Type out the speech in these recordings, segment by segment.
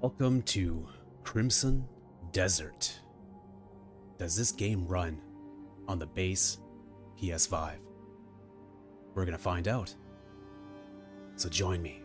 Welcome to Crimson Desert. Does this game run on the base PS5? We're gonna find out. So join me.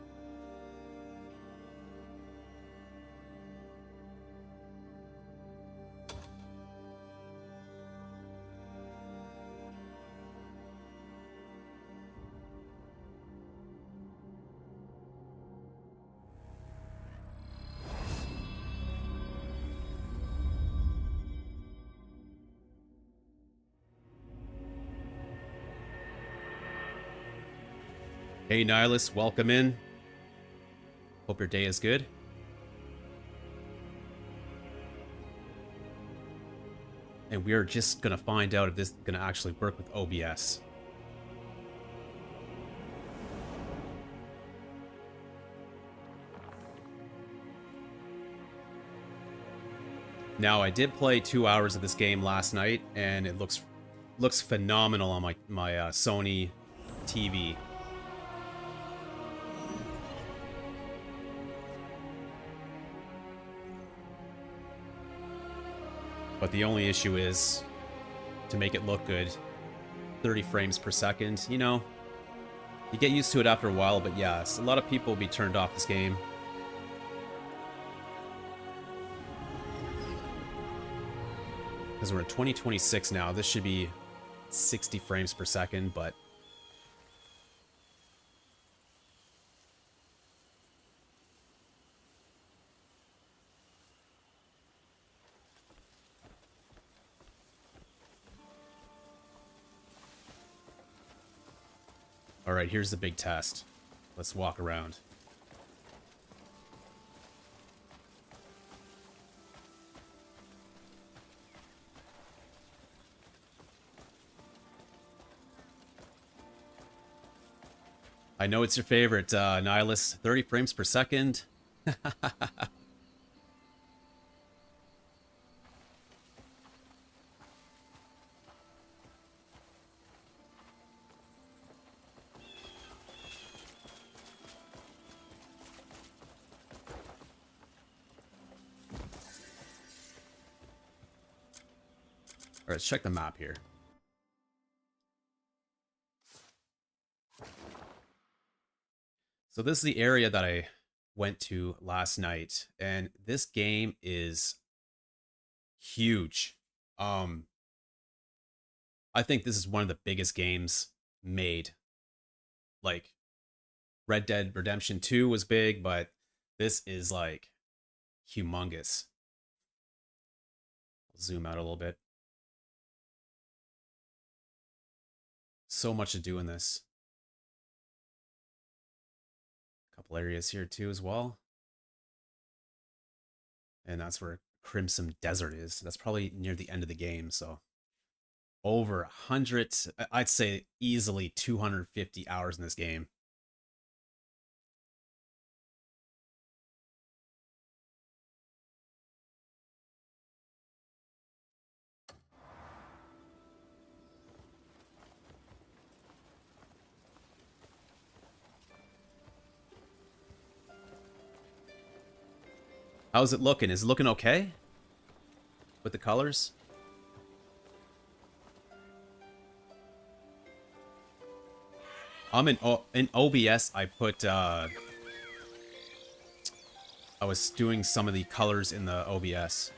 Hey Nihilus, welcome in. Hope your day is good. And we are just gonna find out if this is gonna actually work with OBS. Now, I did play 2 hours of this game last night, and it looks phenomenal on my Sony TV. But the only issue is, to make it look good, 30 frames per second. You know, you get used to it after a while, but yes, a lot of people will be turned off this game. Because we're in 2026 now, this should be 60 frames per second, but... Alright, here's the big test. Let's walk around. I know it's your favorite, Nihilus. 30 frames per second. Alright, let's check the map here. So this is the area that I went to last night, and this game is huge. I think this is one of the biggest games made. Like, Red Dead Redemption 2 was big, but this is like humongous. I'll zoom out a little bit. So much to do in this. A couple areas here too as well. And that's where Crimson Desert is. That's probably near the end of the game, so over 100, I'd say easily 250 hours in this game. How's it looking? Is it looking okay with the colors? I'm in OBS. I put I was doing some of the colors in the OBS.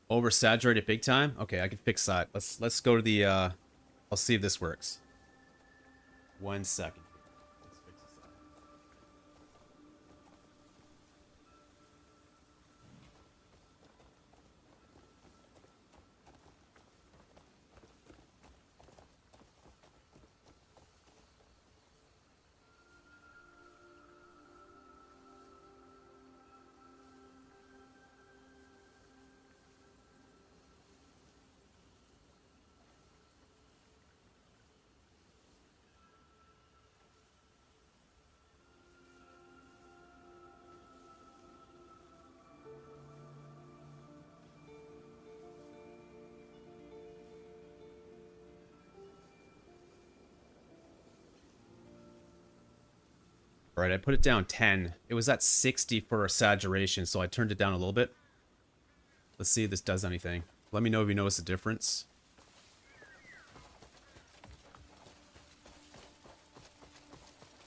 Oversaturated big time? Okay, I can fix that. Let's go to the I'll see if this works. 1 second. Let's fix this up. All right, I put it down 10. It was at 60 for saturation, so I turned it down a little bit. Let's see if this does anything. Let me know if you notice a difference.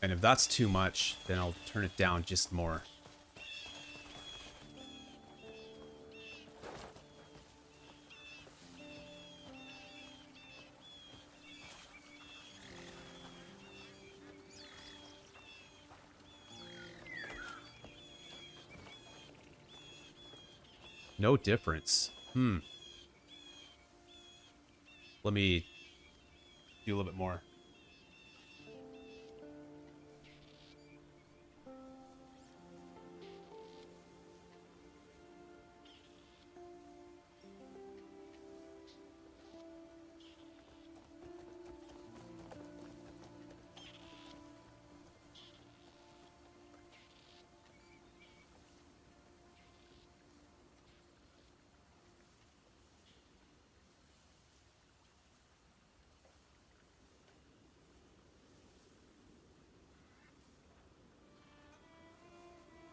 And if that's too much, then I'll turn it down just more. No difference. Let me do a little bit more.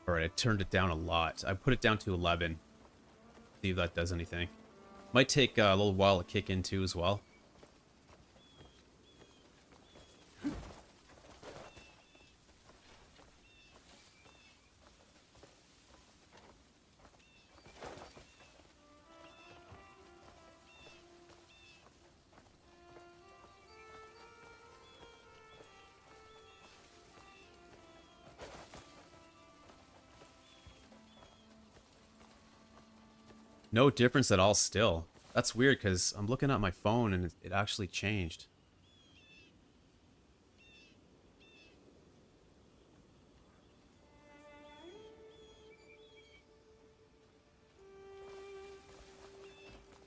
All right, I turned it down a lot. I put it down to 11. See if that does anything. Might take a little while to kick in too as well. No difference at all still. That's weird because I'm looking at my phone and it actually changed.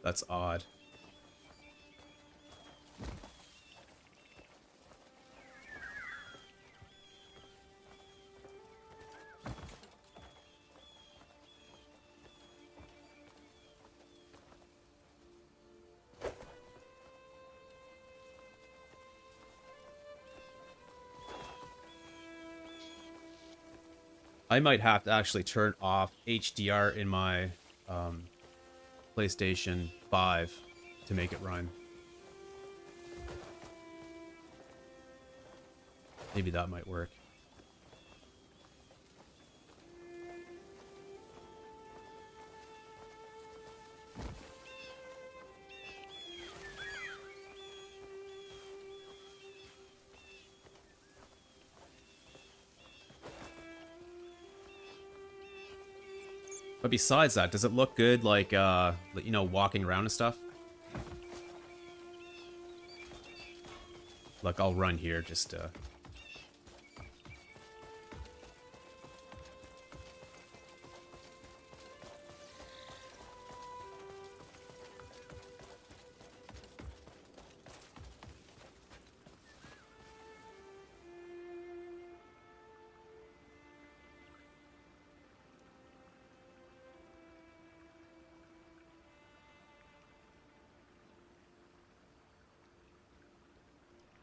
That's odd. I might have to actually turn off HDR in my PlayStation 5 to make it run. Maybe that might work. But besides that, does it look good, like, you know, walking around and stuff? Look, I'll run here, just,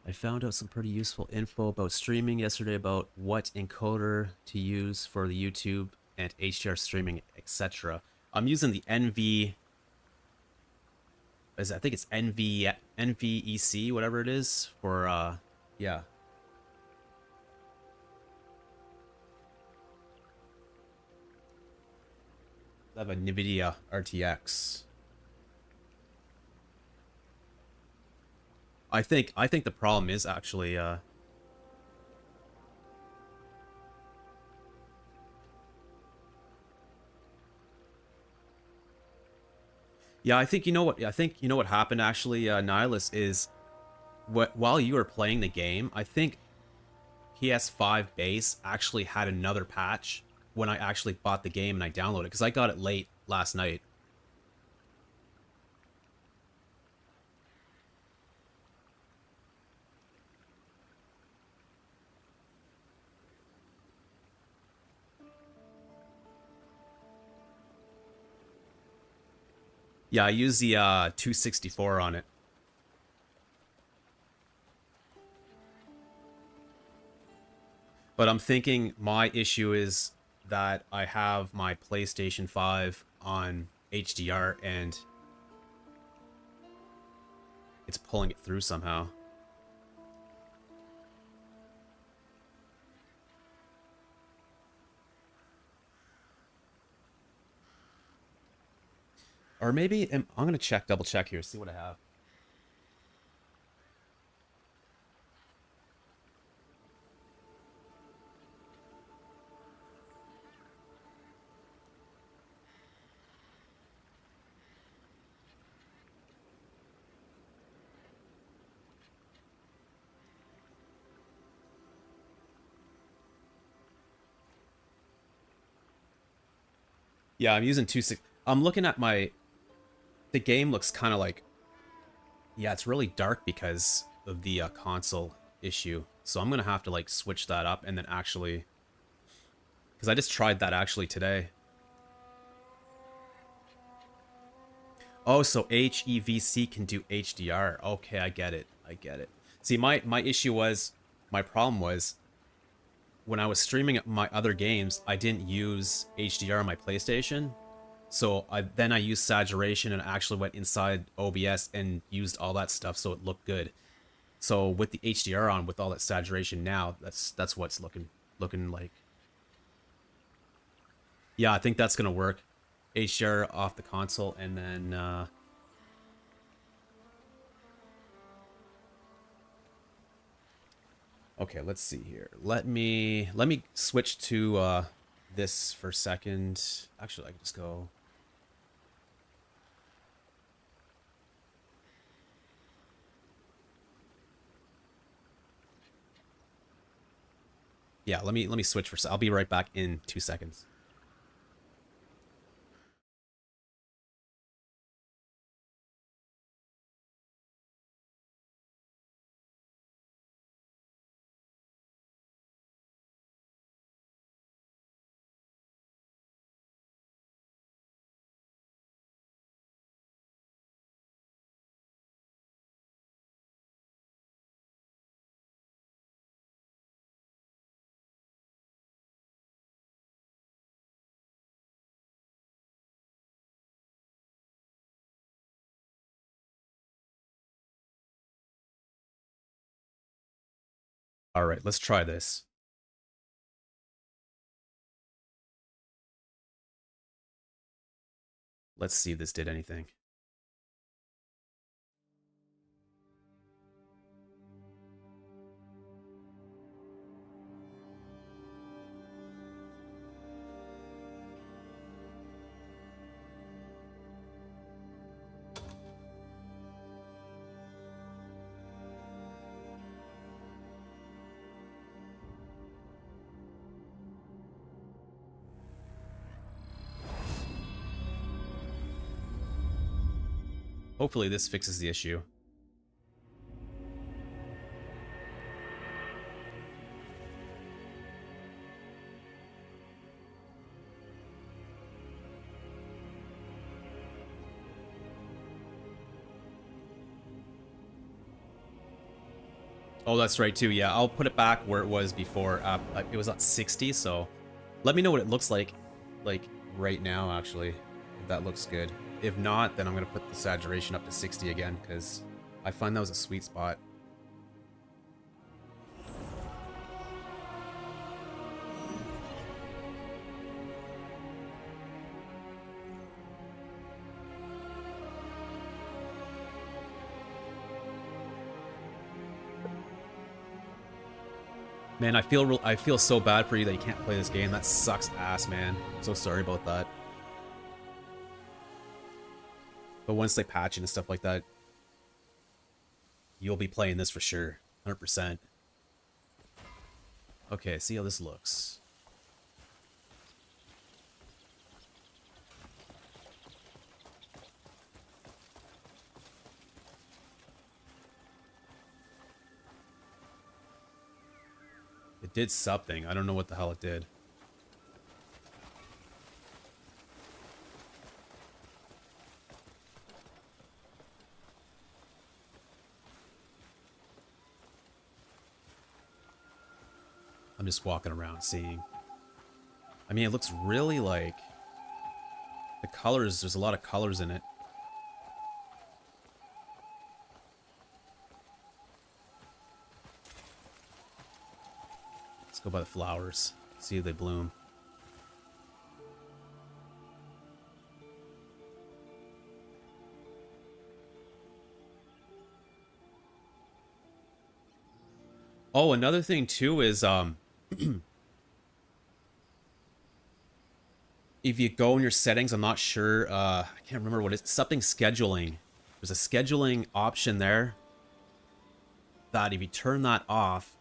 I found out some pretty useful info about streaming yesterday about what encoder to use for the YouTube and HDR streaming, etc. I'm using the I think it's NVEC, whatever it is, for, yeah. I have a NVIDIA RTX. I think the problem is actually, yeah, I think you know what happened actually, Nihilus, is while you were playing the game, I think PS5 base actually had another patch when I actually bought the game and I downloaded it because I got it late last night. Yeah, I use the 264 on it. But I'm thinking my issue is that I have my PlayStation 5 on HDR and it's pulling it through somehow. Or maybe I'm gonna double check here, see what I have. Yeah, I'm using 260. I'm looking at my. The game looks kind of like. Yeah, it's really dark because of the console issue. So I'm gonna have to like switch that up and then actually. Because I just tried that actually today. Oh, so HEVC can do HDR. Okay, I get it. I get it. See, my issue was. My problem was when I was streaming my other games, I didn't use HDR on my PlayStation. So I used saturation and actually went inside OBS and used all that stuff so it looked good. So with the HDR on, with all that saturation now, that's what's looking like. Yeah, I think that's gonna work. HDR off the console and then okay, let's see here. Let me switch to this for a second. Actually, I can just go. Yeah, let me switch for. I'll be right back in 2 seconds. All right, let's try this. Let's see if this did anything. Hopefully this fixes the issue. Oh, that's right too. Yeah, I'll put it back where it was before. It was at 60, so let me know what it looks like right now, actually, if that looks good. If not, then I'm gonna put the saturation up to 60 again, because I find that was a sweet spot. Man, I feel so bad for you that you can't play this game. That sucks ass, man. I'm so sorry about that. But once they patch it and stuff like that, you'll be playing this for sure. 100%. Okay, see how this looks. It did something. I don't know what the hell it did. just walking around seeing. I mean, it looks really like the colors. There's a lot of colors in it. Let's go by the flowers. See if they bloom. Oh, another thing too is if you go in your settings, I'm not sure, I can't remember what it is, something scheduling. There's a scheduling option there that if you turn that off,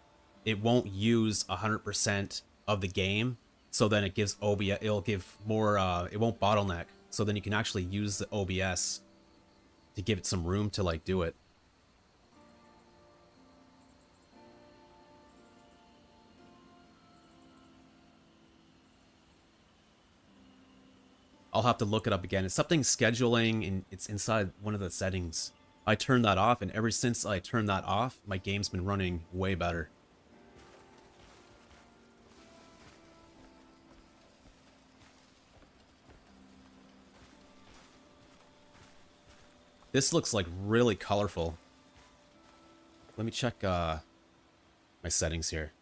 it won't use 100% of the game. So then it gives OBS, it'll give more, it won't bottleneck. So then you can actually use the OBS to give it some room to like do it. I'll have to look it up again. It's something scheduling, and it's inside one of the settings. I turned that off, and ever since I turned that off, my game's been running way better. This looks like really colorful. Let me check my settings here.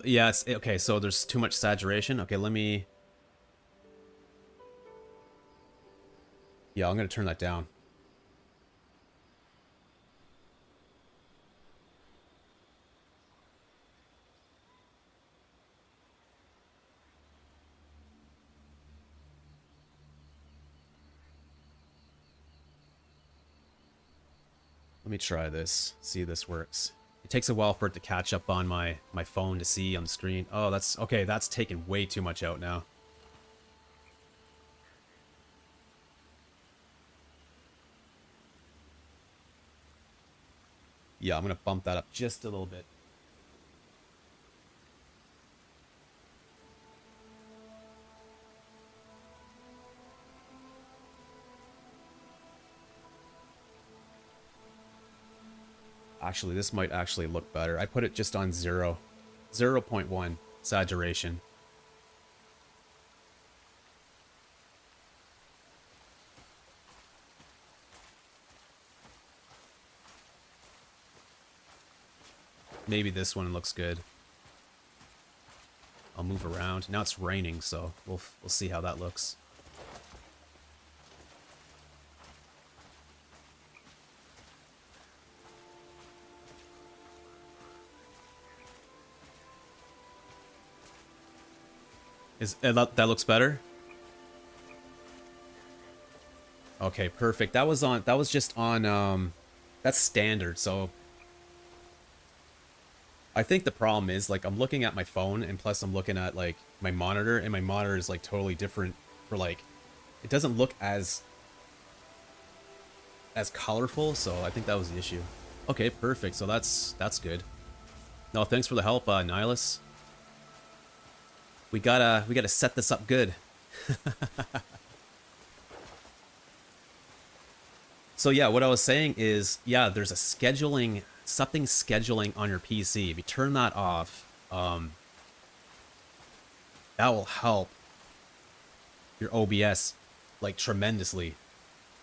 Yeah, it's, okay, so there's too much saturation. Okay, let me... Yeah, I'm gonna turn that down. Let me try this, see if this works. It takes a while for it to catch up on my phone to see on the screen. Oh, that's... Okay, that's taken way too much out now. Yeah, I'm gonna bump that up just a little bit. Actually, this might actually look better. I put it just on 0.1 saturation. Maybe this one looks good. I'll move around. Now it's raining, so we'll see how that looks. That looks better? Okay, perfect. That was just on that's standard, so I think the problem is like I'm looking at my phone and plus I'm looking at like my monitor and my monitor is like totally different for like it doesn't look as colorful, so I think that was the issue. Okay, perfect. So that's good. No, thanks for the help, Nihilus. We gotta set this up good. So yeah, what I was saying is, yeah, there's a scheduling, something scheduling on your PC. If you turn that off, that will help your OBS like tremendously.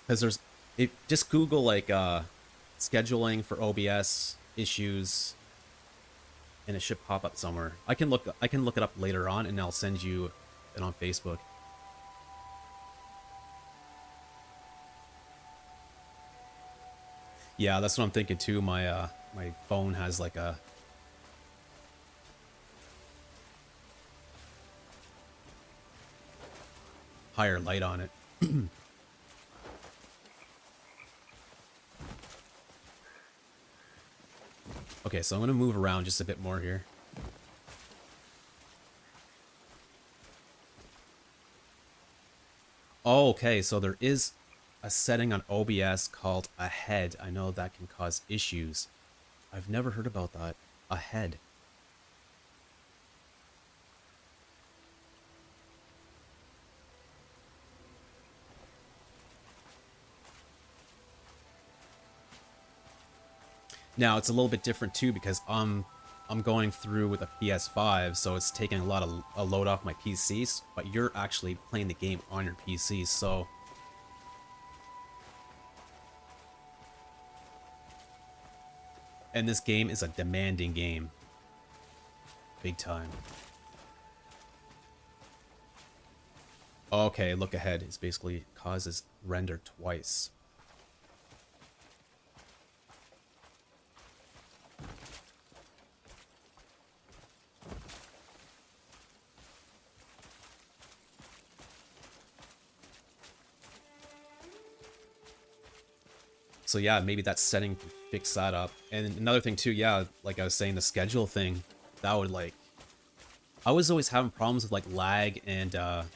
Because there's, just Google like scheduling for OBS issues, and it should pop up somewhere. I can look it up later on, and I'll send you it on Facebook. Yeah, that's what I'm thinking too. My my phone has like a higher light on it. Okay, so I'm gonna move around just a bit more here. Oh, okay, so there is a setting on OBS called Ahead. I know that can cause issues. I've never heard about that. Ahead. Now it's a little bit different too because I'm going through with a PS5, so it's taking a lot of a load off my PCs. But you're actually playing the game on your PC, so and this game is a demanding game, big time. Okay, look ahead. It's basically causes render twice. So yeah, maybe that setting can fix that up. And another thing too, yeah, like I was saying, the schedule thing, that would like, I was always having problems with like lag and a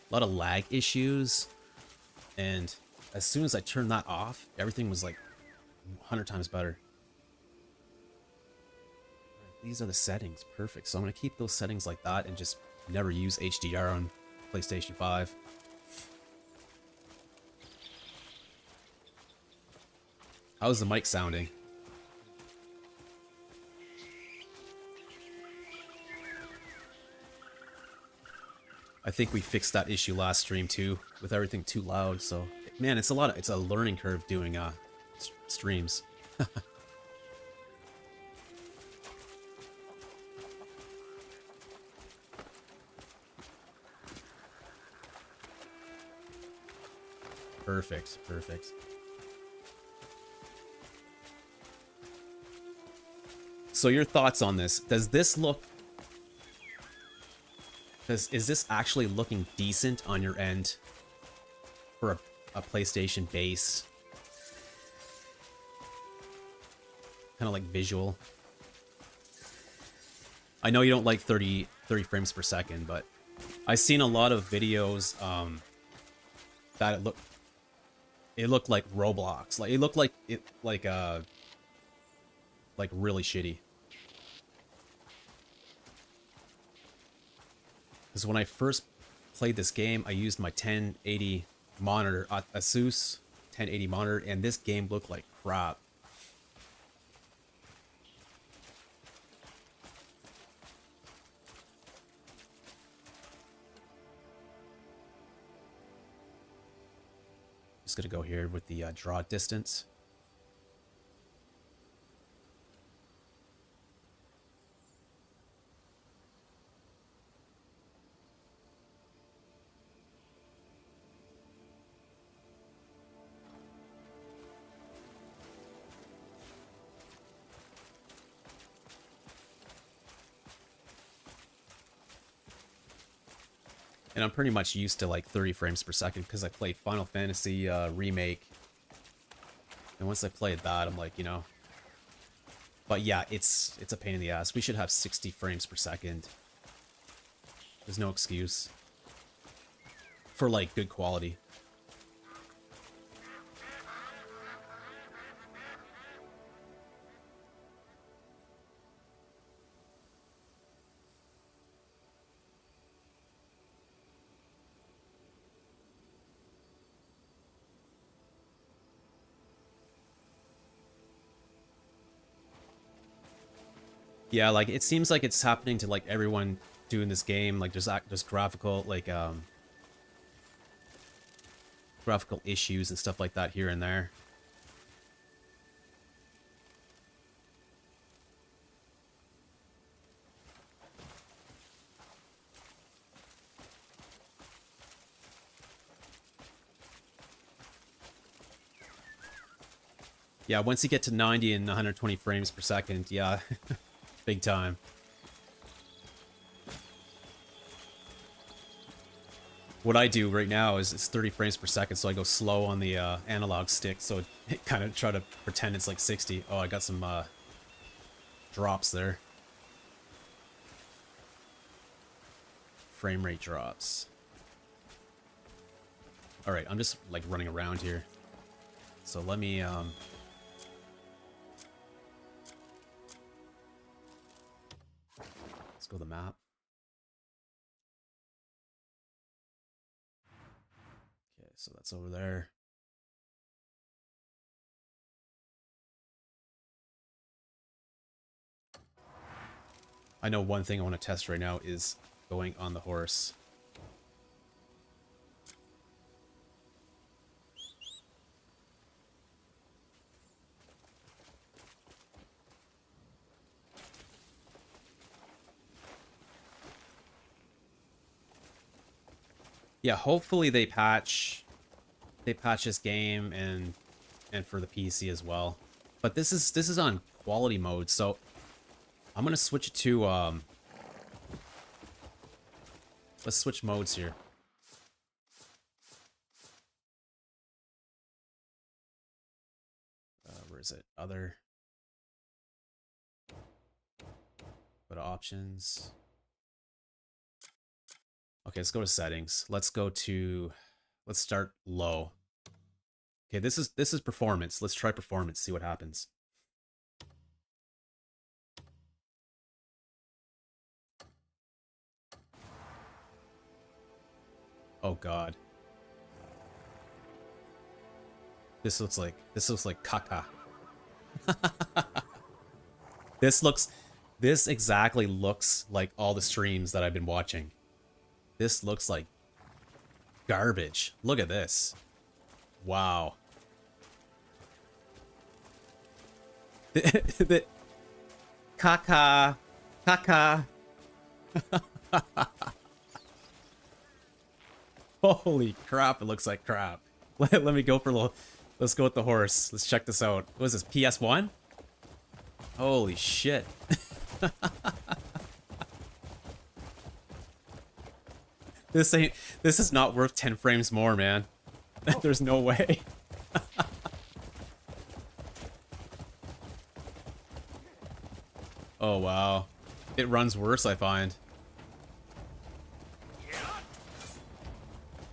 lot of lag issues. And as soon as I turned that off, everything was like 100 times better. These are the settings, perfect. So I'm gonna keep those settings like that and just never use HDR on PlayStation 5. How's the mic sounding? I think we fixed that issue last stream too, with everything too loud. So, man, it's a learning curve doing streams. Perfect, perfect. So your thoughts on this? Does this look... Is this actually looking decent on your end for a PlayStation base? Kind of like visual. I know you don't like 30 frames per second, but I've seen a lot of videos that it looked like Roblox. Like it looked like like really shitty. Because when I first played this game, I used my 1080 monitor, Asus 1080 monitor, and this game looked like crap. Just gonna go here with the draw distance. And I'm pretty much used to like 30 frames per second because I played Final Fantasy Remake. And once I played that, I'm like, you know. But yeah, it's a pain in the ass. We should have 60 frames per second. There's no excuse for like good quality. Yeah, like it seems like it's happening to like everyone doing this game. Like there's graphical like graphical issues and stuff like that here and there. Yeah, once you get to 90 and 120 frames per second, yeah, big time. What I do right now is it's 30 frames per second, so I go slow on the analog stick, so it kind of try to pretend it's like 60. Oh, I got some drops there. Frame rate drops. Alright, I'm just, like, running around here. So let me, let's go to the map. Okay, so that's over there. I know one thing I want to test right now is going on the horse. Yeah, hopefully they patch this game and for the PC as well. But this is on quality mode, so I'm gonna switch it to let's switch modes here. Where is it? Other. Go to options. Okay, let's go to settings. Let's start low. Okay, this is performance. Let's try performance, see what happens. Oh god. This looks like caca. This exactly looks like all the streams that I've been watching. This looks like garbage. Look at this. Wow. The caca. Caca. Holy crap, it looks like crap. Let me go for a little. Let's go with the horse. Let's check this out. What is this, PS1? Holy shit. This is not worth 10 frames more, man. There's no way. Oh wow. It runs worse, I find.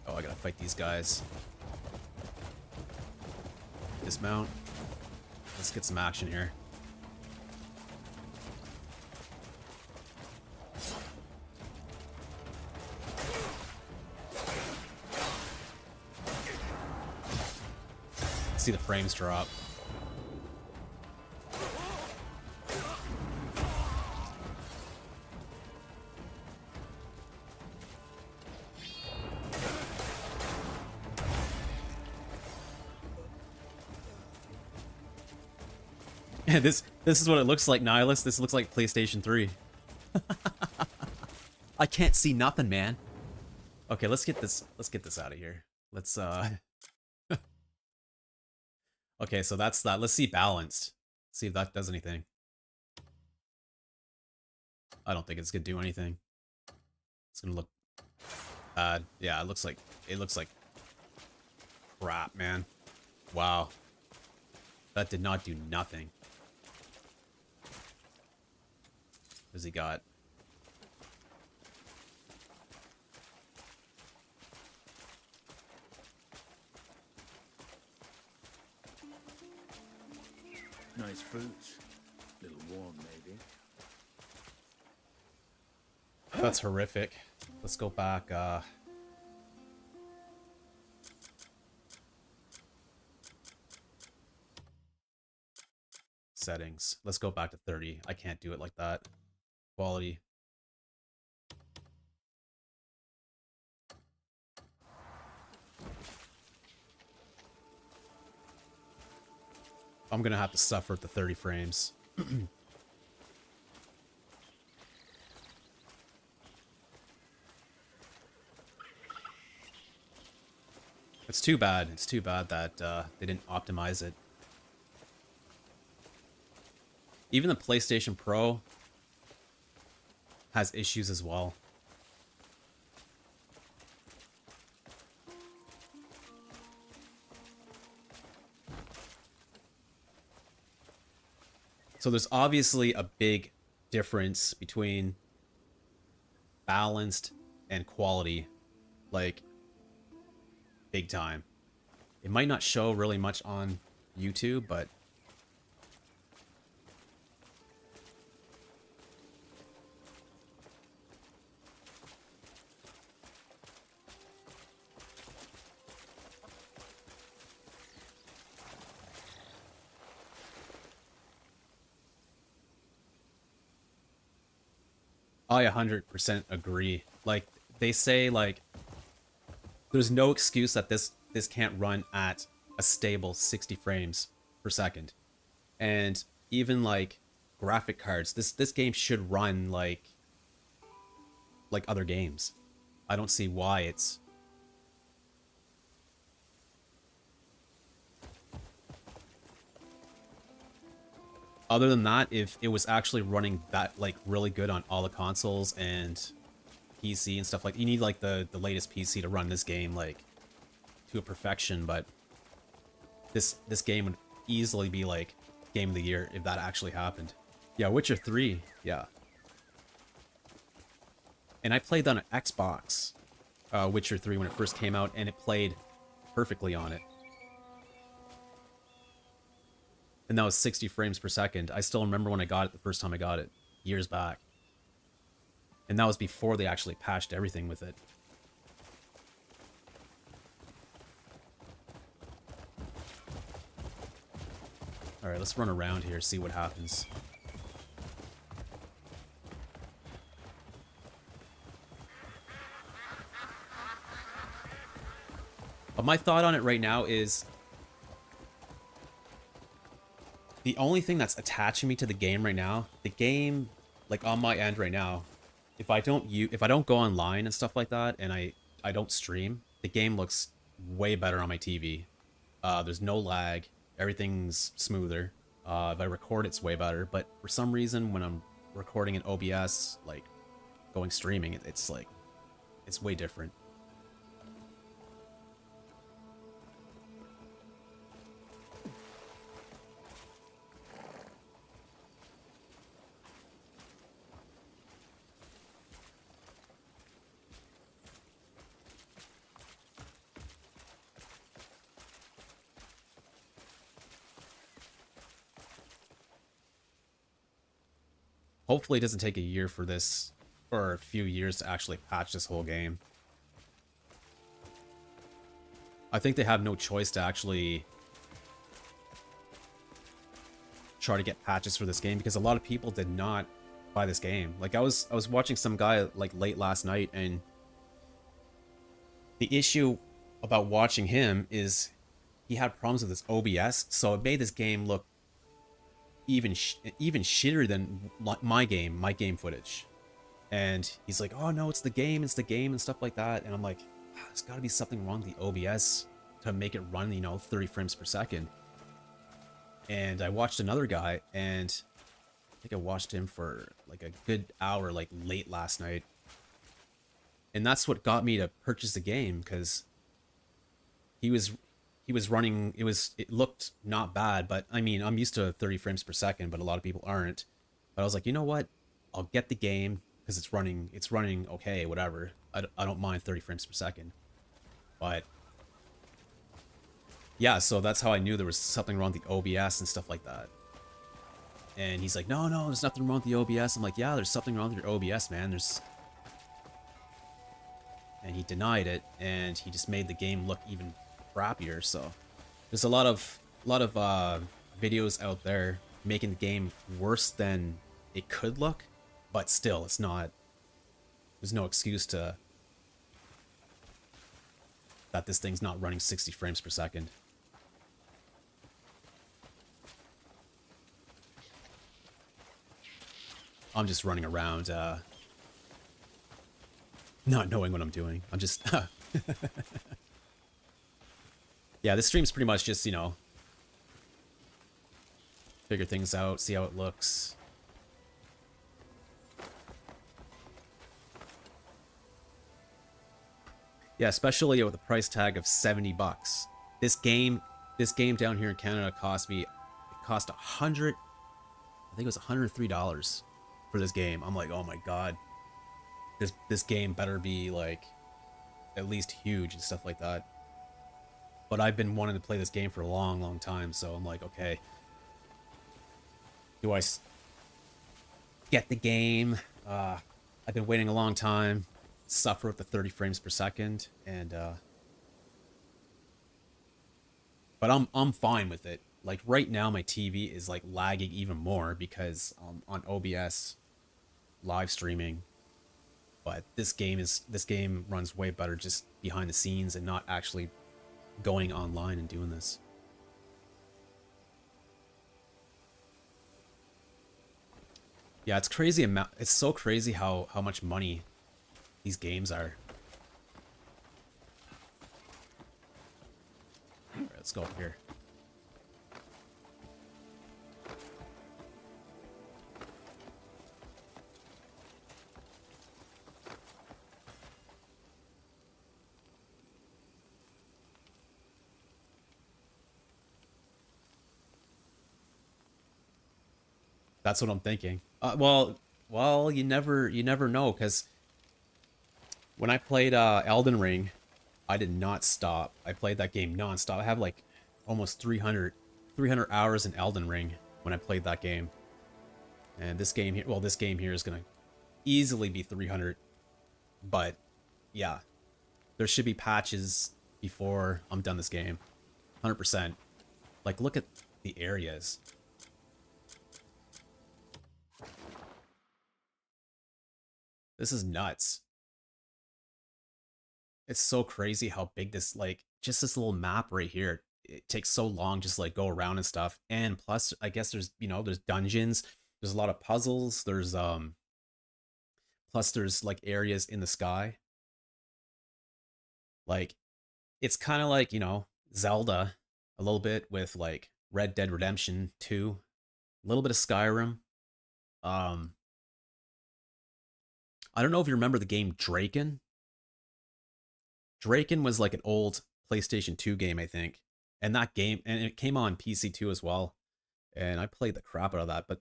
Oh, I gotta fight these guys. Dismount. Let's get some action here. See the frames drop. This is what it looks like, Nihilus. This looks like PlayStation 3. I can't see nothing, man. Okay, let's get this out of here. Let's Okay, so that's that. Let's see balanced. See if that does anything. I don't think it's gonna do anything. It's gonna look bad. Yeah, it looks like crap, man. Wow. That did not do nothing. What has he got? Nice boots. A little warm, maybe. That's horrific. Let's go back, settings. Let's go back to 30. I can't do it like that. Quality. I'm gonna have to suffer at the 30 frames. It's too bad. It's too bad that they didn't optimize it. Even the PlayStation Pro has issues as well. So there's obviously a big difference between balanced and quality. Like, big time. It might not show really much on YouTube, but I 100% agree. Like, they say, like, there's no excuse that this can't run at a stable 60 frames per second. And even like graphic cards, this game should run like other games. I don't see why it's other than that. If it was actually running that like really good on all the consoles and PC and stuff, like you need like the latest PC to run this game like to a perfection, but this game would easily be like game of the year if that actually happened. Yeah, Witcher 3. Yeah. And I played on an Xbox, Witcher 3 when it first came out, and it played perfectly on it. And that was 60 frames per second. I still remember when I got it the first time I got it, years back. And that was before they actually patched everything with it. Alright, let's run around here, see what happens. But my thought on it right now is the only thing that's attaching me to the game right now, the game, like on my end right now, if I don't go online and stuff like that, and I don't stream, the game looks way better on my TV. There's no lag, everything's smoother. If I record, it's way better. But for some reason, when I'm recording in OBS, like going streaming, it's like it's way different. Hopefully it doesn't take a year for this, or a few years to actually patch this whole game. I think they have no choice to actually try to get patches for this game, because a lot of people did not buy this game. Like I was watching some guy like late last night, and the issue about watching him is he had problems with his OBS, so it made this game look even shitter than my game footage. And he's like, oh no, it's the game, and stuff like that. And I'm like, there's got to be something wrong with the OBS to make it run, 30 frames per second. And I watched another guy, and I think I watched him for like a good hour, like late last night. And that's what got me to purchase the game, because he was running, it looked not bad, but I mean, I'm used to 30 frames per second, but a lot of people aren't. But I was like, you know what? I'll get the game because it's running okay, whatever. I don't mind 30 frames per second. But yeah, so that's how I knew there was something wrong with the OBS and stuff like that. And he's like, no, there's nothing wrong with the OBS. I'm like, yeah, there's something wrong with your OBS, man. And he denied it, and he just made the game look even crappier. So there's a lot of videos out there making the game worse than it could look, but still, it's not. There's no excuse to that this thing's not running 60 frames per second. I'm just running around, not knowing what I'm doing. I'm just yeah, this stream's pretty much just, figure things out, see how it looks. Yeah, especially with a price tag of 70 bucks. This game down here in Canada cost 100, I think it was $103 for this game. I'm like, oh my god. This game better be like at least huge and stuff like that. but I've been wanting to play this game for a long, long time. So I'm like, okay, do I get the game? I've been waiting a long time, suffer with the 30 frames per second, and but I'm fine with it. Like right now, my TV is like lagging even more because on OBS live streaming. But this game runs way better just behind the scenes and not actually going online and doing this. Yeah, it's crazy amount. It's so crazy how much money these games are. All right, let's go up here. That's what I'm thinking. Well, you never know because when I played Elden Ring, I did not stop. I played that game nonstop. I have like almost 300 hours in Elden Ring when I played that game. And this game here, well, this game here is gonna easily be 300. But yeah, there should be patches before I'm done this game. 100%. Like, look at the areas. This is nuts. It's so crazy how big this, like, just this little map right here. It takes so long just like go around and stuff. And plus, I guess there's, there's dungeons. There's a lot of puzzles. Plus there's like areas in the sky. Like, it's kind of like, Zelda a little bit with like Red Dead Redemption 2, a little bit of Skyrim. Um, I don't know if you remember the game Draken. Draken was like an old PlayStation 2 game, I think. And that game, and it came on PC 2 as well. And I played the crap out of that. But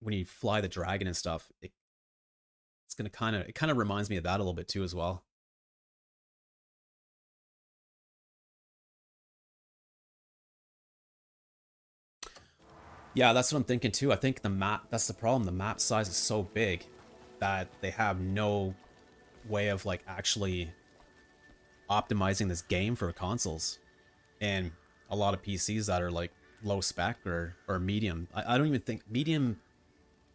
when you fly the dragon and stuff, it's gonna it kind of reminds me of that a little bit too as well. Yeah, that's what I'm thinking too. I think the map, that's the problem. The map size is so big that they have no way of like actually optimizing this game for consoles. And a lot of PCs that are like low spec or medium. I don't even think medium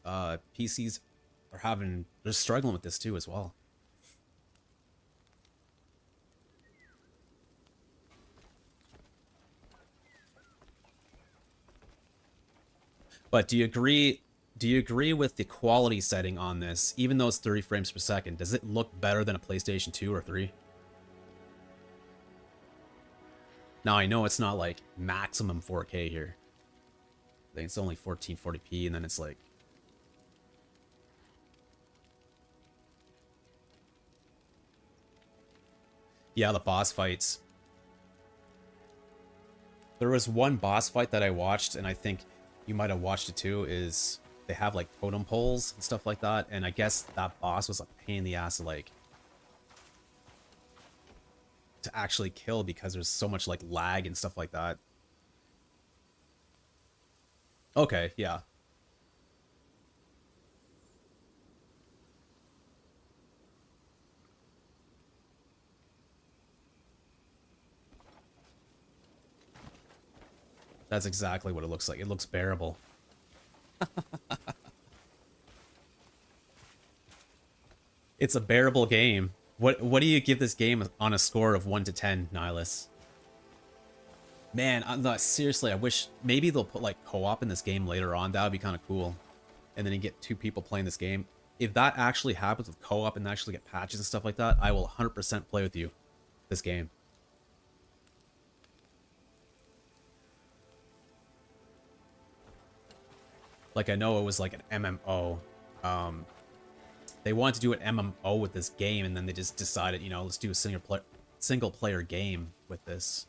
PCs they're struggling with this too as well. But do you agree with the quality setting on this? Even though it's 30 frames per second, does it look better than a PlayStation 2 or 3? Now I know it's not like maximum 4K here. I think it's only 1440p, and then it's like, yeah, the boss fights. There was one boss fight that I watched, and I think you might have watched it too, is they have like totem poles and stuff like that, and I guess that boss was a pain in the ass to actually kill because there's so much like lag and stuff like that. Okay, yeah. That's exactly what it looks like. It looks bearable. It's a bearable game. What do you give this game on a score of 1 to 10, Nihilus? Man, I'm not seriously, I wish maybe they'll put like co-op in this game later on. That would be kind of cool. And then you get two people playing this game. If that actually happens with co-op and actually get patches and stuff like that, I will 100% play with you this game. Like, I know it was like an MMO. They wanted to do an MMO with this game, and then they just decided, let's do a single player game with this.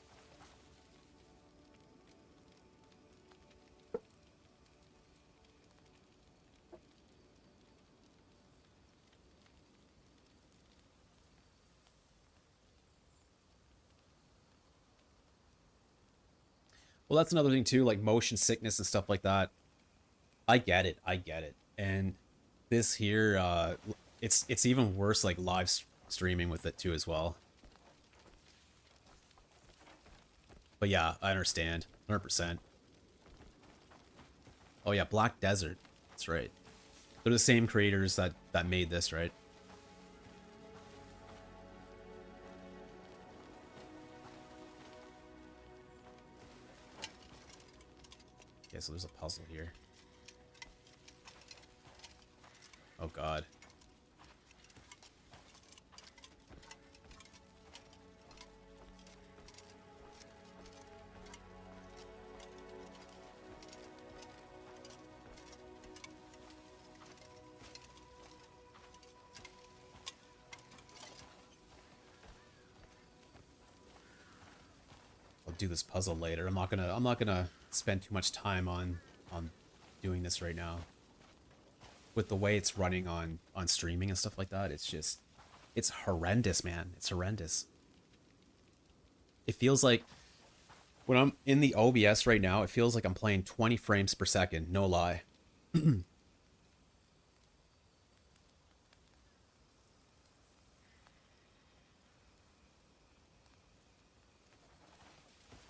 Well, that's another thing too, like motion sickness and stuff like that. I get it. I get it. And this here, it's even worse like live streaming with it too as well. But yeah, I understand. 100%. Oh yeah, Black Desert. That's right. They're the same creators that made this, right? Okay, so there's a puzzle here. Oh god. I'll do this puzzle later. I'm not gonna spend too much time on doing this right now. With the way it's running on streaming and stuff like that, it's horrendous, man. It's horrendous. It feels like when I'm in the OBS right now, it feels like I'm playing 20 frames per second, no lie.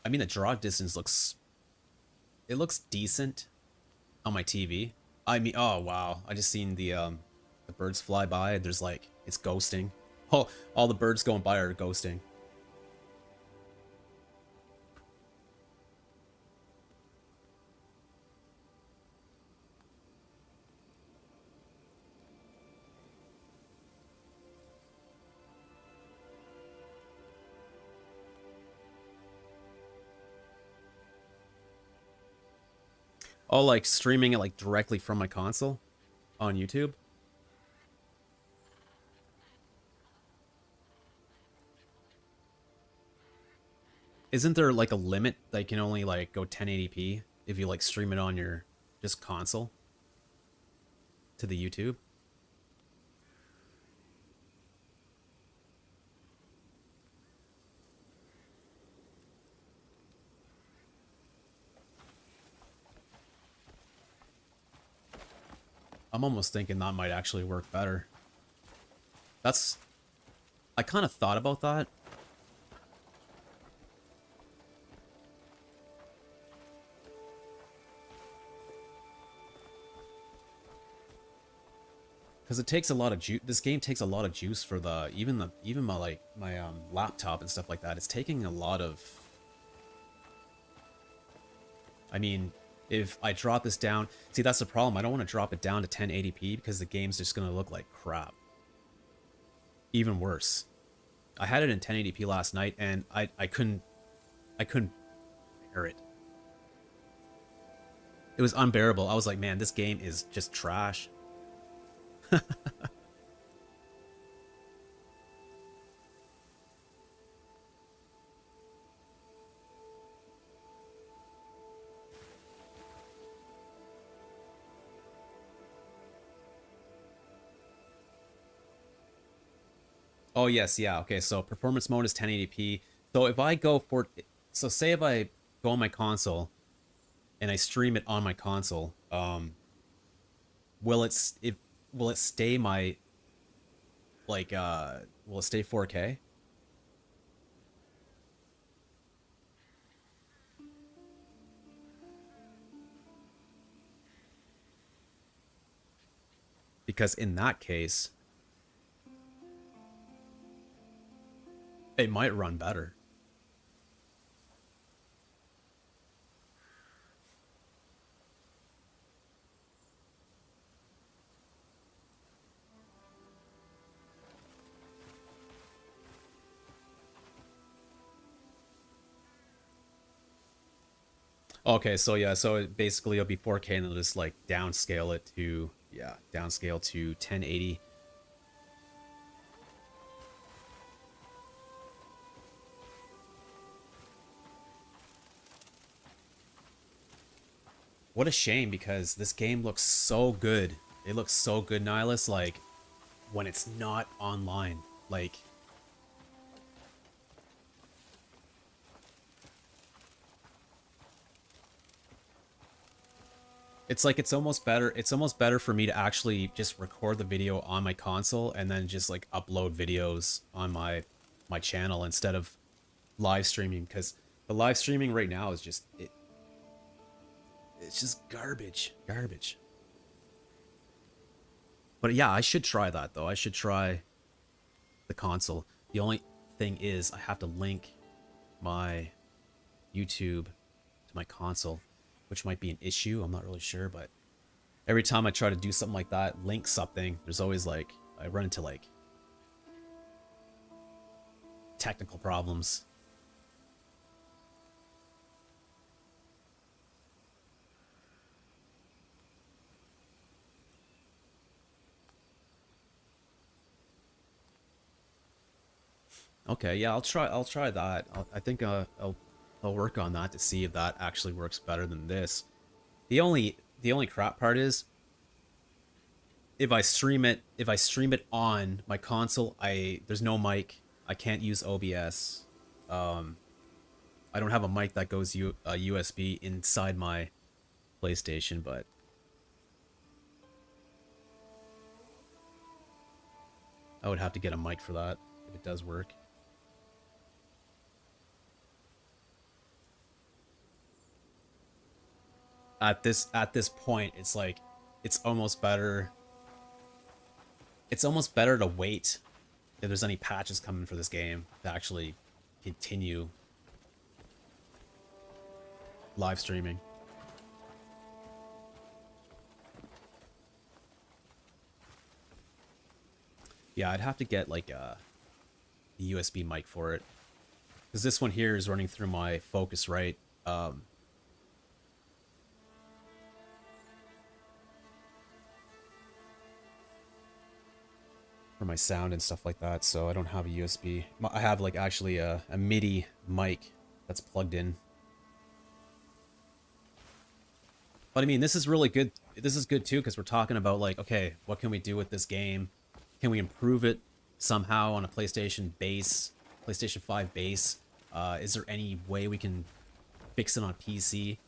I mean the draw distance looks decent on my TV. I mean, oh wow, I just seen the birds fly by. There's like it's ghosting. Oh, all the birds going by are ghosting. Oh, like streaming it like directly from my console on YouTube. Isn't there like a limit that you can only like go 1080p if you like stream it on your just console to the YouTube? I'm almost thinking that might actually work better. That's I kind of thought about that. Because it takes a lot of juice. This game takes a lot of juice for even my like my laptop and stuff like that. It's taking a lot of. I mean, if I drop this down, see that's the problem. I don't want to drop it down to 1080p because the game's just gonna look like crap. Even worse. I had it in 1080p last night and I couldn't bear it. It was unbearable. I was like, man, this game is just trash. Oh yes, yeah. Okay, so performance mode is 1080p. So if I go for so say if I go on my console and I stream it on my console, will it will it stay my like will it stay 4K? Because in that case, it might run better. Okay, so yeah, so basically it'll be 4K and they'll just like downscale it to yeah, downscale to 1080. What a shame because this game looks so good. It looks so good, Nihilus, like when it's not online. Like It's like it's almost better for me to actually just record the video on my console and then just like upload videos on my channel instead of live streaming, because the live streaming right now is just it's just garbage. But yeah, I should try that though. I should try the console. The only thing is I have to link my YouTube to my console, which might be an issue. I'm not really sure, but every time I try to do something like that, link something, there's always like I run into like technical problems. Okay, yeah, I'll try that. I think I'll work on that to see if that actually works better than this. The only crap part is if I stream it on my console, there's no mic. I can't use OBS. Um I don't have a mic that goes USB inside my PlayStation, but I would have to get a mic for that if it does work. At this point, it's like it's almost better. It's almost better to wait if there's any patches coming for this game to actually continue live streaming. Yeah, I'd have to get like a USB mic for it, because this one here is running through my Focusrite. For my sound and stuff like that, so I don't have a USB. I have like actually a MIDI mic that's plugged in. But I mean, this is really good. This is good too, because we're talking about like, okay, what can we do with this game? Can we improve it somehow on a PlayStation 5 base? Is there any way we can fix it on PC?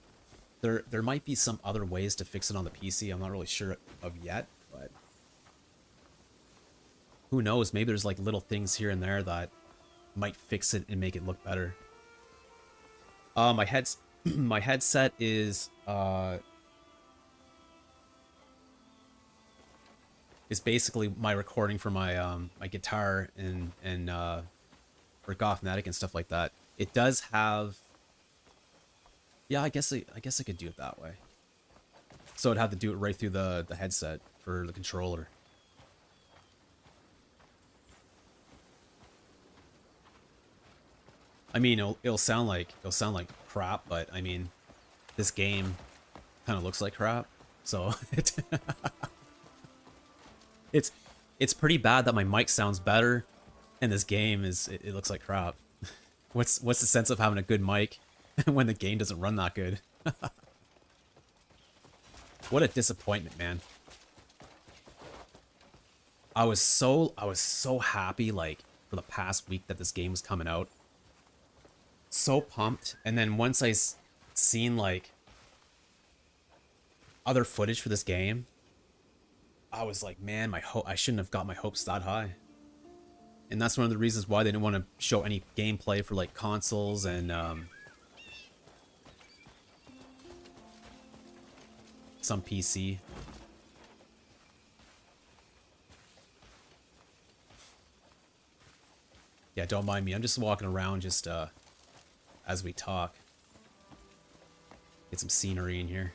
There might be some other ways to fix it on the PC. I'm not really sure of yet, but who knows? Maybe there's like little things here and there that might fix it and make it look better. My headset is basically my recording for my my guitar and for Gothmatic and stuff like that. It does have, yeah, I guess I could do it that way. So I'd have to do it right through the headset for the controller. I mean, it'll sound like crap, but I mean, this game kind of looks like crap, so it's it's pretty bad that my mic sounds better, and this game it looks like crap. What's the sense of having a good mic when the game doesn't run that good? What a disappointment, man. I was so happy like for the past week that this game was coming out. So pumped, and then once seen like other footage for this game, I was like, man, I shouldn't have got my hopes that high. And that's one of the reasons why they didn't want to show any gameplay for like consoles and some PC. Yeah, don't mind me. I'm just walking around just as we talk. Get some scenery in here.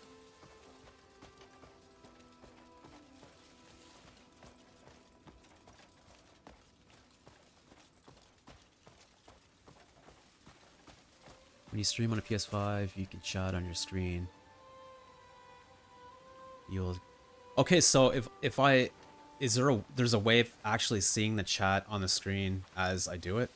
When you stream on a PS5, you can chat on your screen. You'll... Okay, so if I... There's a way of actually seeing the chat on the screen as I do it?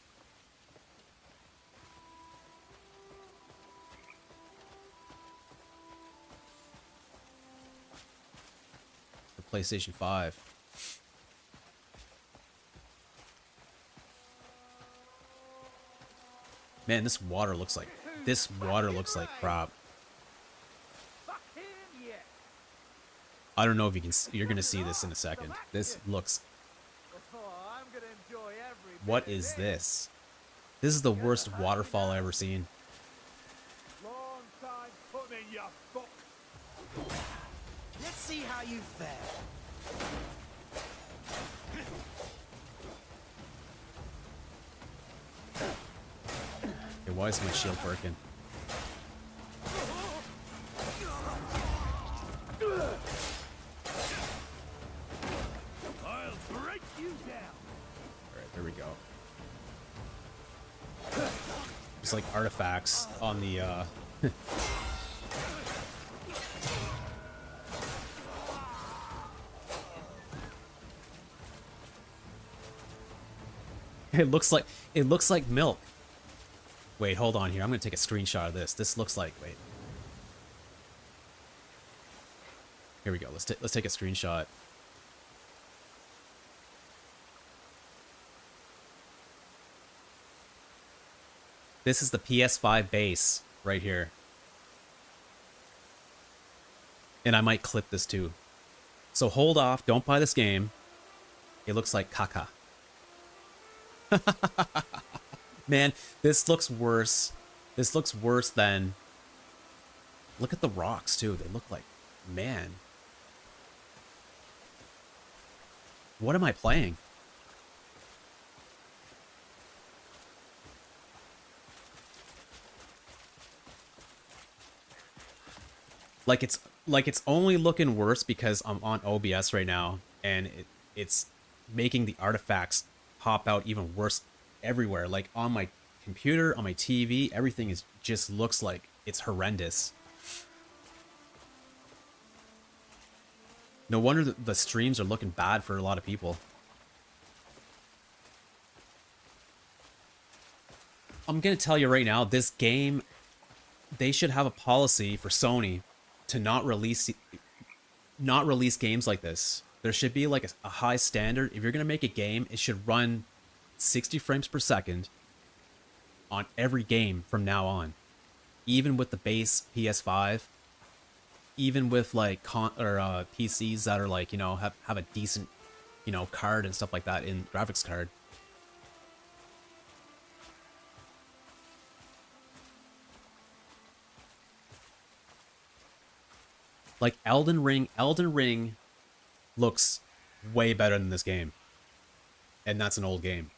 For PlayStation 5. Man, this water looks like crap. Fuck him, yeah. I don't know if you can. You're gonna see this in a second. This looks. Oh, I'm gonna enjoy every bit What of is this. this? This is the worst waterfall I ever seen. Long time coming, you fuck. Let's see how you fare. Hey, why is my shield working? I'll break you down. All right, there we go. Just like artifacts on the. It looks like milk. Wait, hold on here. I'm gonna take a screenshot of this. This looks like. Wait. Here we go. Let's take a screenshot. This is the PS5 base right here. And I might clip this too. So hold off. Don't buy this game. It looks like caca. Man, this looks worse. This looks worse than... Look at the rocks too. They look like... Man. What am I playing? Like it's only looking worse because I'm on OBS right now and it's making the artifacts pop out even worse everywhere. Like on my computer, on my TV, everything is just looks like it's horrendous. No wonder the streams are looking bad for a lot of people. I'm gonna tell you right now, this game, they should have a policy for Sony to not release games like this. There should be like a high standard. If you're gonna make a game, it should run 60 frames per second on every game from now on, even with the base PS5, even with like PCs that are like, you know, have a decent, you know, card and stuff like that in graphics card. Like Elden Ring looks way better than this game. And that's an old game.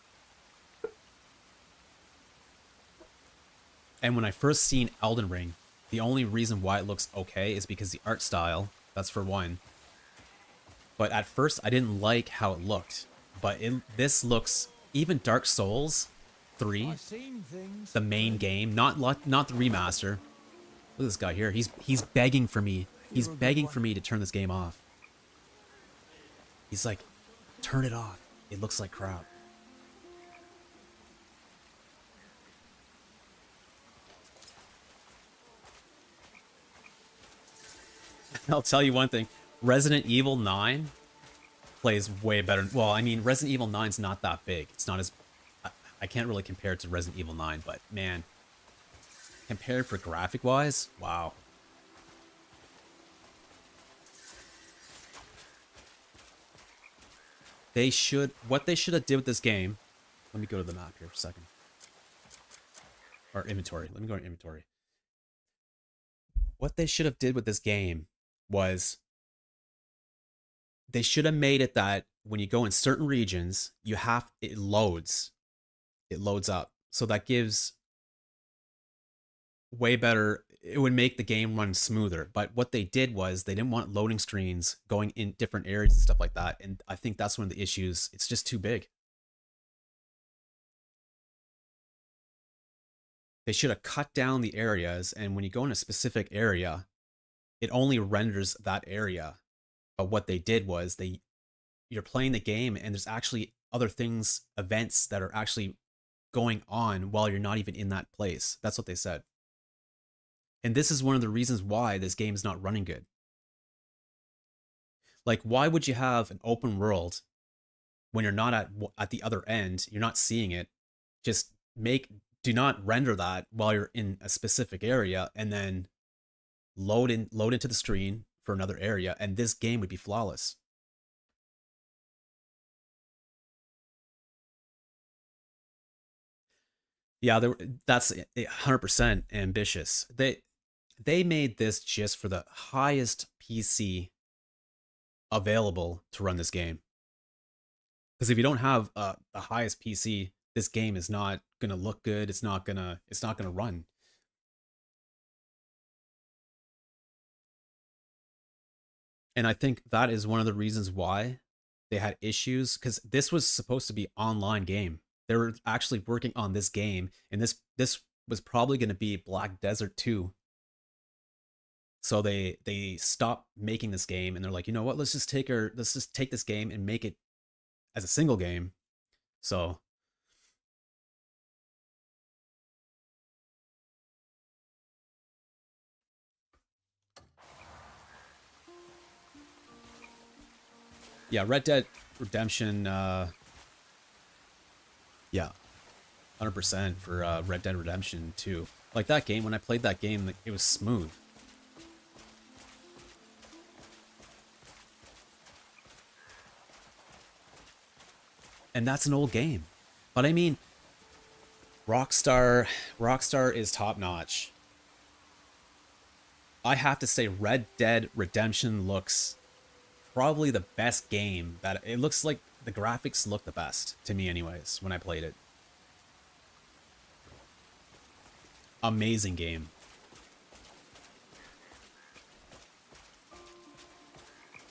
And when I first seen Elden Ring, the only reason why it looks okay is because the art style, that's for one. But at first I didn't like how it looked. But this looks, even Dark Souls 3, the main game, not the remaster. Look at this guy here. He's begging for me. He's begging for me to turn this game off. He's like, turn it off. It looks like crap. I'll tell you one thing. Resident Evil 9 plays way better. Well, I mean, Resident Evil 9's not that big. It's not as... I can't really compare it to Resident Evil 9, but man, compared for graphic-wise, wow. What they should have did with this game, let me go to the map here for a second. Or inventory, let me go to inventory. What they should have did with this game was they should have made it that when you go in certain regions, it loads up. So that gives way better, it would make the game run smoother. But what they did was they didn't want loading screens going in different areas and stuff like that. And I think that's one of the issues. It's just too big. They should have cut down the areas, and when you go in a specific area, it only renders that area. But what they did was you're playing the game and there's actually other things, events that are actually going on while you're not even in that place. That's what they said. And this is one of the reasons why this game is not running good. Like, why would you have an open world when you're not at the other end? You're not seeing it. Just do not render that while you're in a specific area, and then load into the screen for another area, and this game would be flawless. Yeah, that's 100% ambitious. They made this just for the highest PC available to run this game. Because if you don't have the highest PC, this game is not gonna look good. It's not gonna run. And I think that is one of the reasons why they had issues, because this was supposed to be online game. They were actually working on this game, and this was probably going to be Black Desert 2. So they stopped making this game, and they're like, you know what? Let's just take this game and make it as a single game. So yeah, Red Dead Redemption. Yeah, 100% for Red Dead Redemption 2. Like that game, when I played that game, it was smooth. And that's an old game. But I mean, Rockstar is top notch. I have to say Red Dead Redemption looks probably the best game. That it looks like the graphics look the best to me anyways when I played it. Amazing game.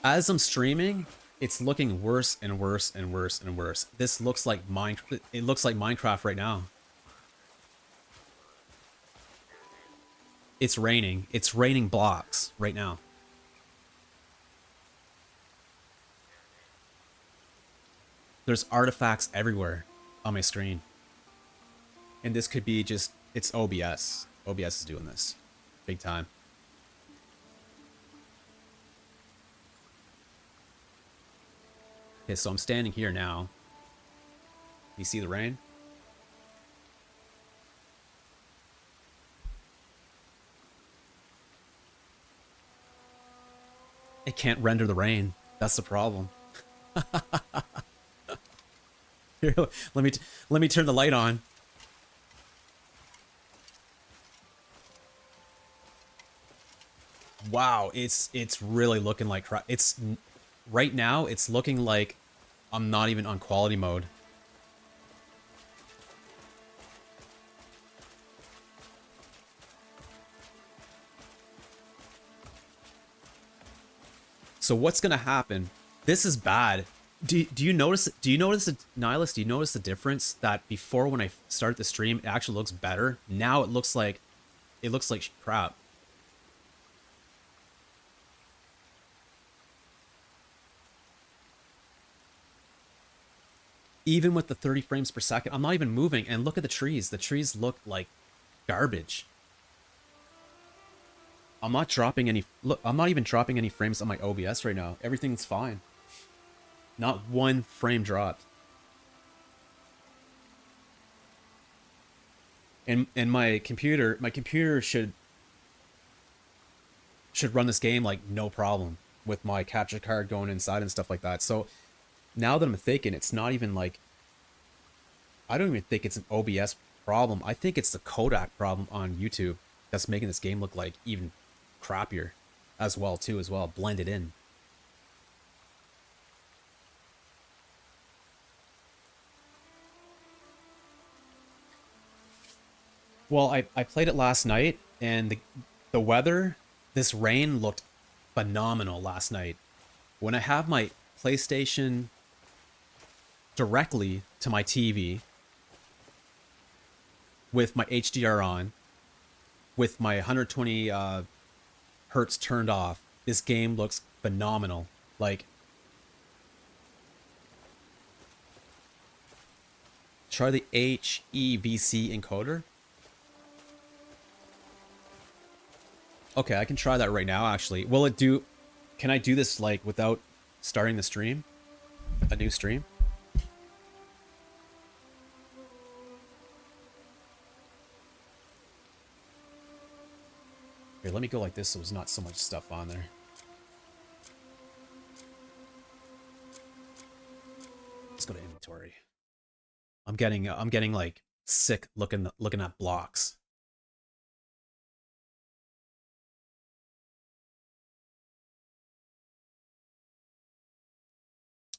As I'm streaming, it's looking worse and worse and worse and worse. This looks like it looks like Minecraft right now. It's raining. It's raining blocks right now. There's artifacts everywhere on my screen. And this could be just, it's OBS. OBS is doing this. Big time. Okay, so I'm standing here now. You see the rain? It can't render the rain. That's the problem. Here, let me turn the light on. Wow, it's really looking like crap. It's right now. It's looking like I'm not even on quality mode. So what's gonna happen? This is bad. Do you notice? Do you notice, Nihilus? Do you notice the difference that before when I started the stream, it actually looks better. Now it looks like crap. Even with the 30 frames per second, I'm not even moving. And look at the trees. The trees look like garbage. I'm not dropping any. Look, I'm not even dropping any frames on my OBS right now. Everything's fine. Not one frame dropped. And my computer should run this game like no problem with my capture card going inside and stuff like that. So now that I'm thinking, it's not even like, I don't even think it's an OBS problem. I think it's the Kodak problem on YouTube that's making this game look like even crappier as well blended in. Well, I played it last night, and the weather, this rain looked phenomenal last night. When I have my PlayStation directly to my TV with my HDR on, with my 120 hertz turned off, this game looks phenomenal. Like, try the HEVC encoder. Okay, I can try that right now, actually. Will it do... Can I do this, like, without starting the stream? A new stream? Here, let me go like this so there's not so much stuff on there. go to inventory. I'm getting like sick looking at blocks.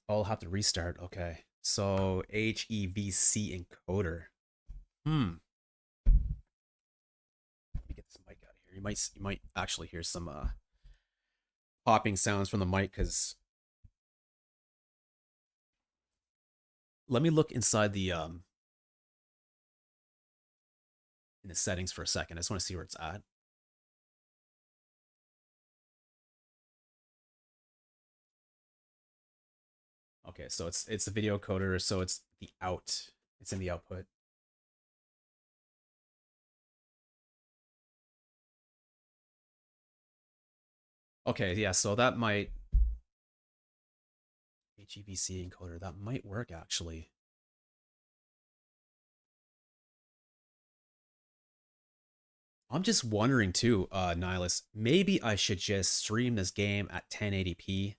I'll have to restart. Okay. So HEVC encoder. Let me get this mic out of here. You might actually hear some popping sounds from the mic because let me look inside the in the settings for a second. I just want to see where it's at. Okay, so it's the video coder, so it's the out. It's in the output. Okay, yeah, so that might HEVC encoder, that might work actually. I'm just wondering too, Nihilus, maybe I should just stream this game at 1080p.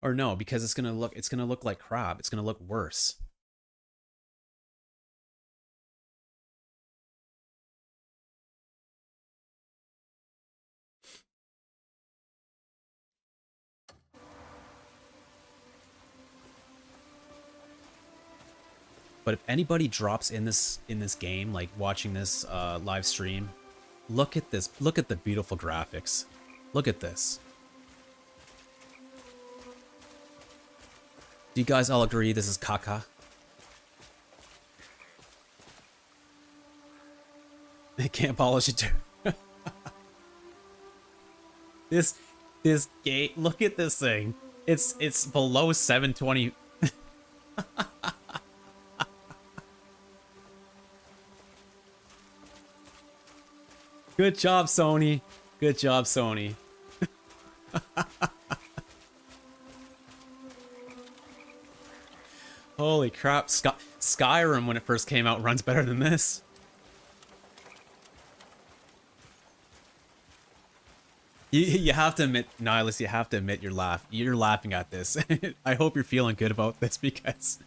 Or no, because it's gonna look like crap. It's gonna look worse. But if anybody drops in this game, like watching this live stream, look at this. Look at the beautiful graphics. Look at this. Do you guys all agree this is caca? They can't polish it too. This game. Look at this thing. It's below 720. Good job, Sony. Good job, Sony. Holy crap. Skyrim, when it first came out, runs better than this. You have to admit, Nihilus, you have to admit you're laughing at this. I hope you're feeling good about this because...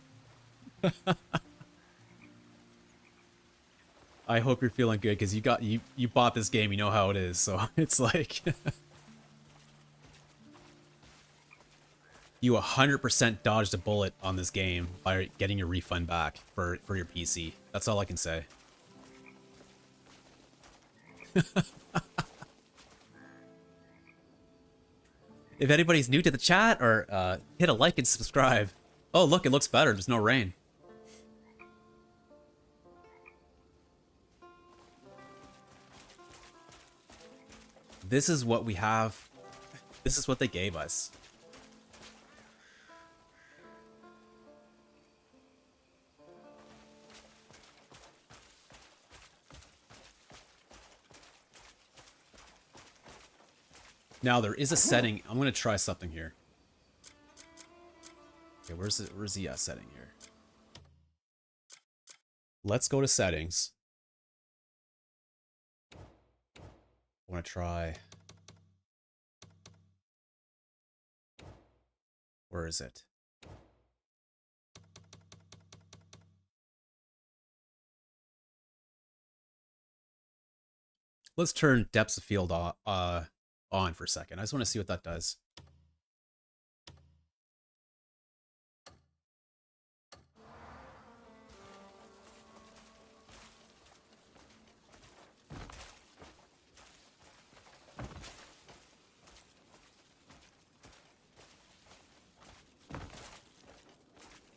I hope you're feeling good because you bought this game, you know how it is, so it's like... You 100% dodged a bullet on this game by getting your refund back for your PC. That's all I can say. If anybody's new to the chat, or hit a like and subscribe. Oh, look, it looks better. There's no rain. This is what we have. This is what they gave us. Now there is a setting. I'm gonna try something here. Okay, where's the setting here? Let's go to settings. I want to try. Where is it? Let's turn depths of field on for a second. I just want to see what that does.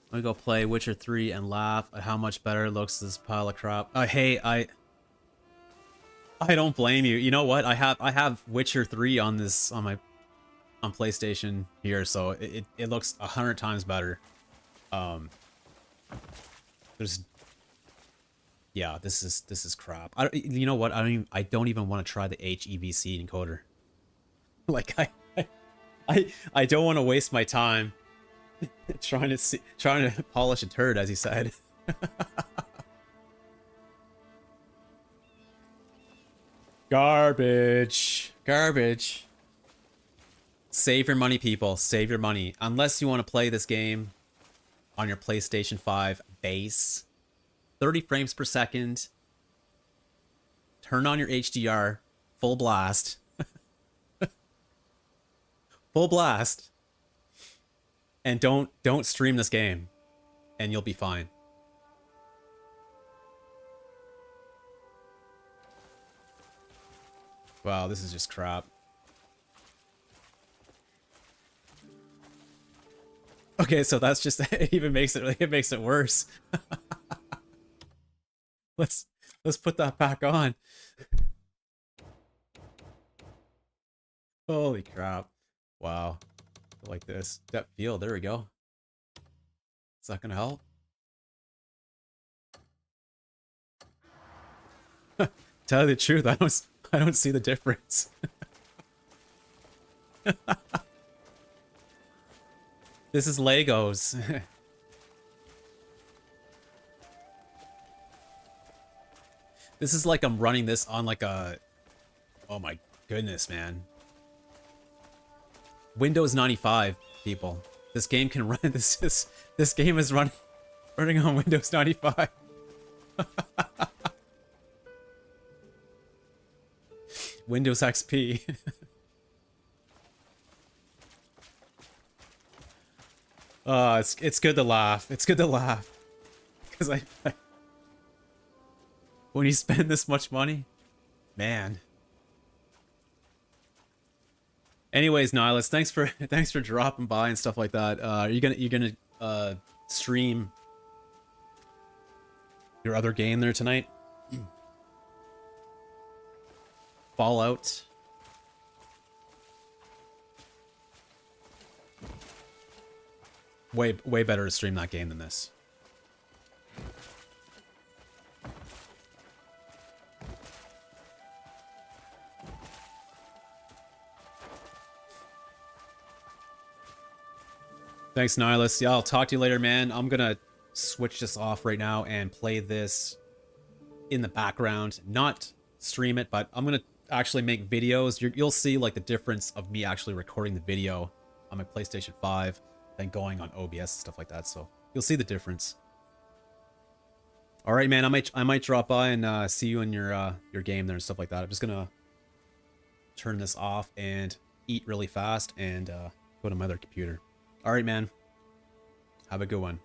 I'm gonna go play Witcher 3 and laugh at how much better looks this pile of crap. Hey, I don't blame you. You know what? I have Witcher 3 on PlayStation here, so it looks 100 times better. Yeah, this is crap. You know what? I don't even want to try the HEVC encoder. Like I don't want to waste my time trying to polish a turd, as he said. Garbage. Garbage. Save your money, people. Save your money. Unless you want to play this game on your PlayStation 5 base. 30 frames per second. Turn on your HDR. Full blast. Full blast. And don't stream this game. And you'll be fine. Wow, this is just crap. Okay, so that's just it even makes it worse. let's put that back on. Holy crap. Wow. Like this. Depth field, there we go. Is that gonna help? Tell you the truth, I don't see the difference. This is Legos. This is like I'm running this on like a... Oh my goodness, man. Windows 95, people. This game can run... This game is running on Windows 95. Windows XP. It's good to laugh. It's good to laugh. Because I when you spend this much money, man. Anyways, Nihilus, thanks for dropping by and stuff like that. Are you gonna stream your other game there tonight? Fallout. Way better to stream that game than this. Thanks, Nihilus. Yeah, I'll talk to you later, man. I'm gonna switch this off right now and play this in the background. Not stream it, but I'm gonna actually make videos. You'll see like the difference of me actually recording the video on my PlayStation 5 than going on OBS and stuff like that. So you'll see the difference. All right, man. I might drop by and see you in your game there and stuff like that. I'm just gonna turn this off and eat really fast and go to my other computer. All right, man. Have a good one.